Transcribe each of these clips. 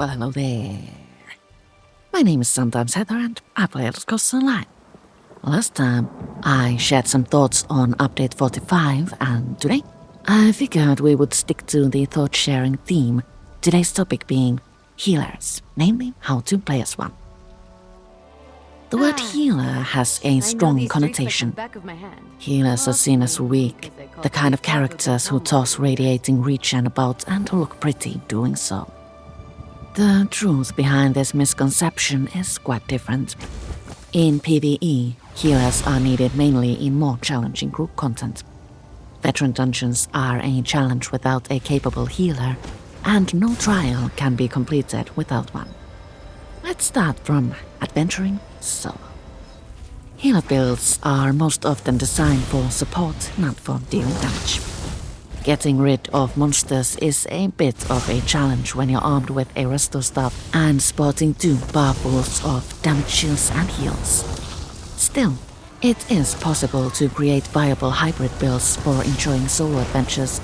Well, hello there. My name is Sometimes Heather and I play Elder Scrolls Online. Last time, I shared some thoughts on Update 45 and today, I figured we would stick to the thought-sharing theme, today's topic being healers, namely how to play as one. The word healer has a strong connotation. Healers are seen as weak, the kind of characters who toss radiating regen about and look pretty doing so. The truth behind this misconception is quite different. In PvE, healers are needed mainly in more challenging group content. Veteran dungeons are a challenge without a capable healer, and no trial can be completed without one. Let's start from adventuring solo. Healer builds are most often designed for support, not for dealing damage. Getting rid of monsters is a bit of a challenge when you're armed with a restore staff and sporting 2 barfuls of damage shields and heals. Still, it is possible to create viable hybrid builds for enjoying solo adventures,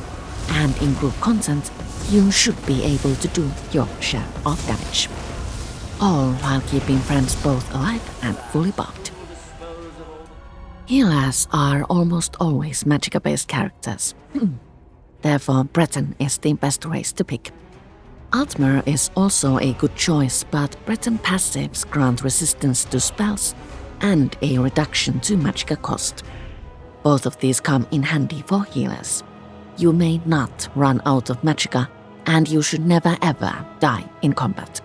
and in group content, you should be able to do your share of damage. All while keeping friends both alive and fully buffed. Healers are almost always Magicka-based characters. Therefore, Breton is the best race to pick. Altmer is also a good choice, but Breton passives grant resistance to spells and a reduction to Magicka cost. Both of these come in handy for healers. You may not run out of Magicka, and you should never ever die in combat.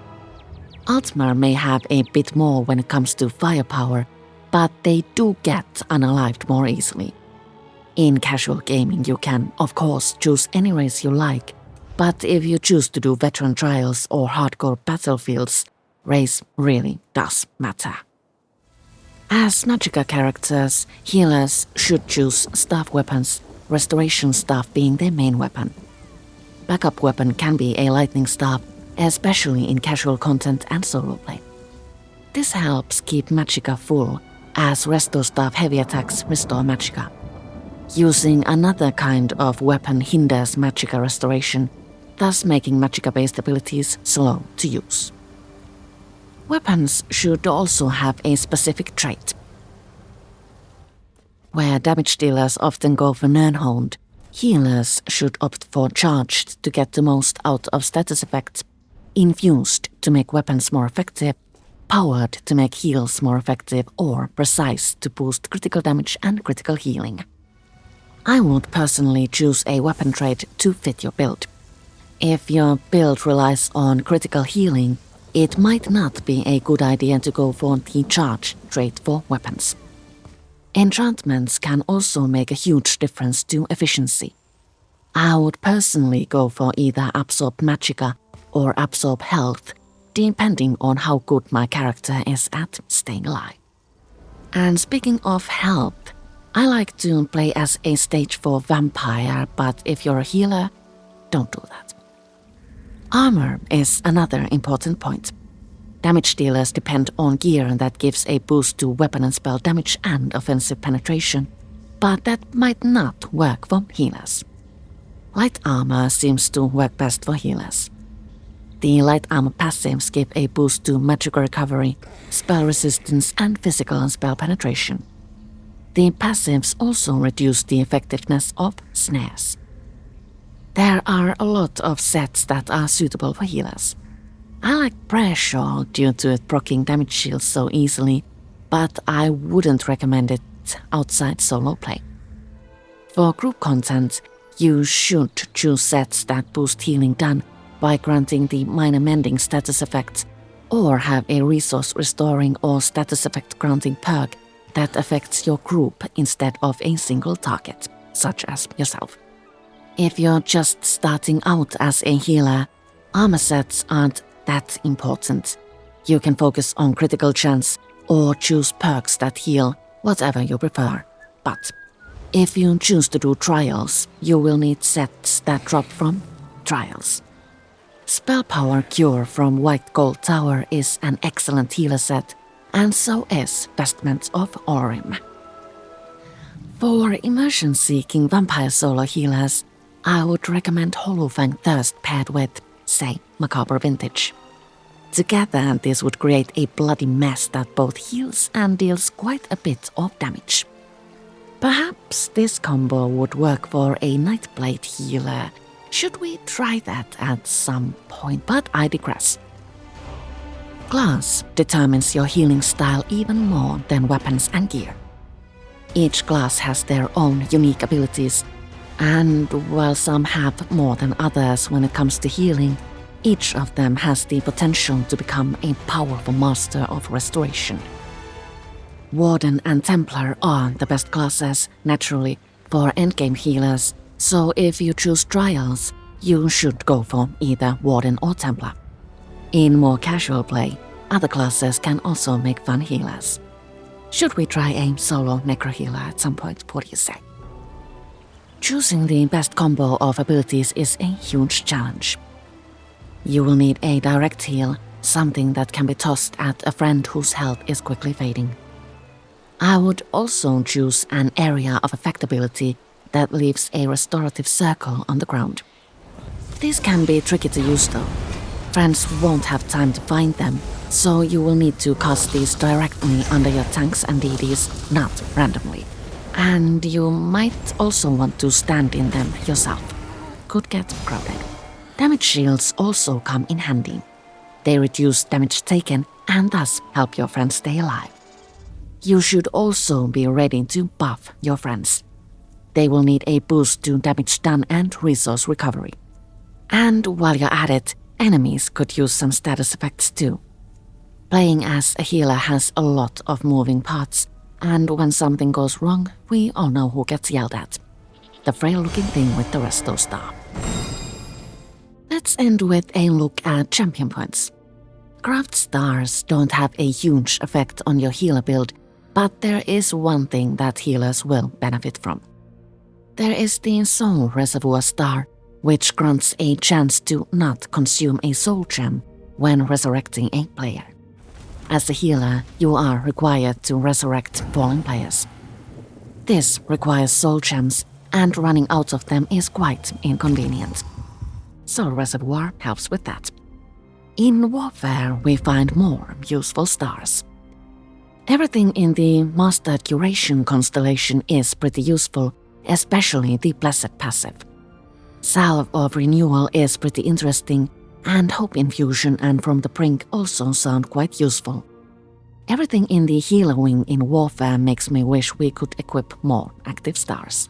Altmer may have a bit more when it comes to firepower, but they do get unalived more easily. In casual gaming you can, of course, choose any race you like, but if you choose to do veteran trials or hardcore battlefields, race really does matter. As Magicka characters, healers should choose staff weapons, restoration staff being their main weapon. Backup weapon can be a lightning staff, especially in casual content and solo play. This helps keep Magicka full, as restore staff heavy attacks restore Magicka. Using another kind of weapon hinders Magicka restoration, thus making Magicka-based abilities slow to use. Weapons should also have a specific trait. Where damage dealers often go for Nirnhold, healers should opt for charged to get the most out of status effects, infused to make weapons more effective, powered to make heals more effective, or precise to boost critical damage and critical healing. I would personally choose a weapon trait to fit your build. If your build relies on critical healing, it might not be a good idea to go for the charge trait for weapons. Enchantments can also make a huge difference to efficiency. I would personally go for either absorb Magicka or absorb health, depending on how good my character is at staying alive. And speaking of health, I like to play as a stage 4 vampire, but if you're a healer, don't do that. Armor is another important point. Damage dealers depend on gear that gives a boost to weapon and spell damage and offensive penetration, but that might not work for healers. Light armor seems to work best for healers. The light armor passives give a boost to magic recovery, spell resistance, and physical and spell penetration. The passives also reduce the effectiveness of snares. There are a lot of sets that are suitable for healers. I like Prayer Shawl due to it proccing damage shields so easily, but I wouldn't recommend it outside solo play. For group content, you should choose sets that boost healing done by granting the minor mending status effect, or have a resource restoring or status effect granting perk that affects your group instead of a single target, such as yourself. If you're just starting out as a healer, armor sets aren't that important. You can focus on critical chance or choose perks that heal, whatever you prefer. But if you choose to do trials, you will need sets that drop from trials. Spell Power Cure from White Gold Tower is an excellent healer set, and so is Vestments of Orim. For immersion-seeking vampire solo healers, I would recommend Hollowfang Thirst paired with, say, Macabre Vintage. Together, this would create a bloody mess that both heals and deals quite a bit of damage. Perhaps this combo would work for a Nightblade healer. Should we try that at some point? But I digress. Class determines your healing style even more than weapons and gear. Each class has their own unique abilities, and while some have more than others when it comes to healing, each of them has the potential to become a powerful master of restoration. Warden and Templar are the best classes, naturally, for endgame healers, so if you choose trials, you should go for either Warden or Templar. In more casual play, other classes can also make fun healers. Should we try a solo necro healer at some point? What do you say? Choosing the best combo of abilities is a huge challenge. You will need a direct heal, something that can be tossed at a friend whose health is quickly fading. I would also choose an area of effectability that leaves a restorative circle on the ground. These can be tricky to use though. Friends won't have time to find them, so you will need to cast these directly under your tanks and DDs, not randomly. And you might also want to stand in them yourself. Could get crowded. Damage shields also come in handy. They reduce damage taken and thus help your friends stay alive. You should also be ready to buff your friends. They will need a boost to damage done and resource recovery. And while you're at it, enemies could use some status effects too. Playing as a healer has a lot of moving parts, and when something goes wrong, we all know who gets yelled at. The frail-looking thing with the resto star. Let's end with a look at champion points. Craft stars don't have a huge effect on your healer build, but there is one thing that healers will benefit from. There is the Soul Reservoir Star, which grants a chance to not consume a soul gem when resurrecting a player. As a healer, you are required to resurrect fallen players. This requires soul gems, and running out of them is quite inconvenient. Soul Reservoir helps with that. In Warfare, we find more useful stars. Everything in the Mastered Curation constellation is pretty useful, especially the Blessed passive. Salve of Renewal is pretty interesting, and Hope Infusion and From the Brink also sound quite useful. Everything in the healer wing in Warfare makes me wish we could equip more active stars.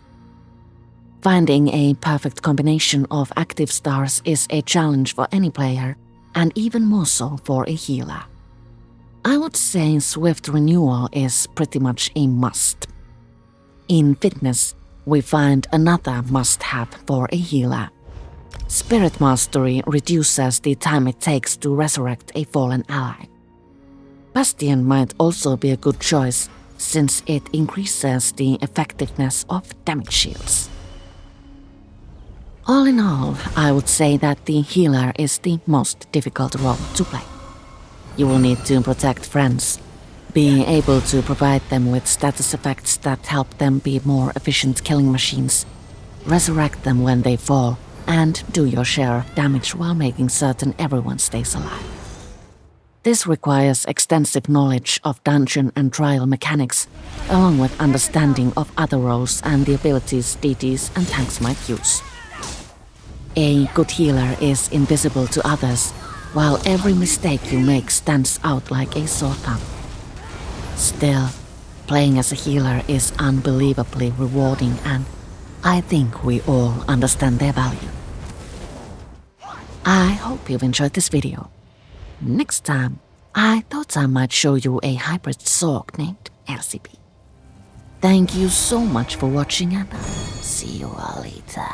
Finding a perfect combination of active stars is a challenge for any player, and even more so for a healer. I would say Swift Renewal is pretty much a must. In Fitness, we find another must-have for a healer. Spirit Mastery reduces the time it takes to resurrect a fallen ally. Bastion might also be a good choice, since it increases the effectiveness of damage shields. All in all, I would say that the healer is the most difficult role to play. You will need to protect friends, being able to provide them with status effects that help them be more efficient killing machines, resurrect them when they fall, and do your share of damage while making certain everyone stays alive. This requires extensive knowledge of dungeon and trial mechanics, along with understanding of other roles and the abilities DDs and tanks might use. A good healer is invisible to others, while every mistake you make stands out like a sore thumb. Still, playing as a healer is unbelievably rewarding, and I think we all understand their value. I hope you've enjoyed this video. Next time, I thought I might show you a hybrid Sorg named LCP. Thank you so much for watching, and I'll see you all later.